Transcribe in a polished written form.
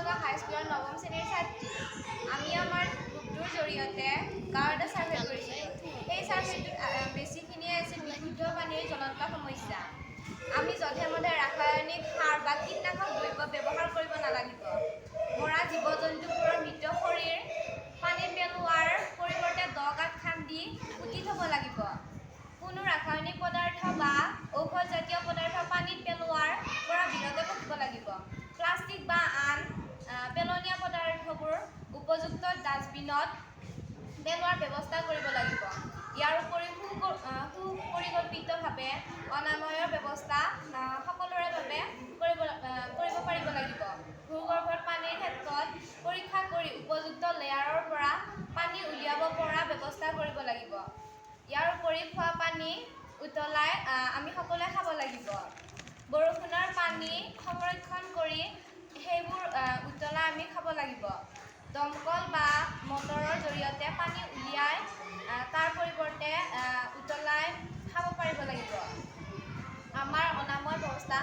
নগাঁও হাইস্কুলৰ নৱম শ্ৰেণীৰ ছাত্ৰী। আমি আমাৰ গ্ৰুপটোৰ জৰিয়তে গাঁৱৰ এটা ছাৰ্ভে কৰিছিলোঁ। সেই ছাৰ্ভেটোত বেছিখিনিয়ে আছিল বিশুদ্ধ পানীৰ জ্বলন্ত সমস্যা। আমি যধে মধে ৰাসায়নিক সাৰ বা কীটনাশক দ্ৰব্য ব্যৱহাৰ কৰিব নালাগিব। মৰা জীৱ-জন্তুবোৰৰ মৃত শৰীৰ পানীত পেলোৱাৰ পৰিৱৰ্তে দ গাঁত খান্দি পুতি থ'ব লাগিব। কোনো ৰাসায়নিক পদাৰ্থ বা ঔষধজাতীয় পদাৰ্থ পানীত পেলোৱাৰ পৰা বিৰত থাকিব লাগিব। প্লাষ্টিক বা আন পেলনীয়া পদাৰ্থবোৰ উপযুক্ত ডাষ্টবিনত পেলোৱাৰ ব্যৱস্থা কৰিব লাগিব। ইয়াৰ উপৰিও সুপৰিকল্পিতভাৱে অনাময়ৰ ব্যৱস্থা সকলোৰে বাবে কৰিব পাৰিব লাগিব। ভূগৰ্ভত পানীৰ ক্ষেত্ৰত পৰীক্ষা কৰি উপযুক্ত লেয়াৰৰ পৰা পানী উলিয়াব পৰা ব্যৱস্থা কৰিব লাগিব। ইয়াৰ উপৰি খোৱা পানী উতলাই আমি সকলোৱে খাব লাগিব। বৰষুণৰ পানী সংৰক্ষণ কৰি সেইবোৰ উতলাই আমি খাব লাগিব। দমকল বা মটৰৰ জৰিয়তে পানী উলিয়াই তাৰ পৰিৱৰ্তে উতলাই খাব পাৰিব লাগিব। আমাৰ অনাময় ব্যৱস্থা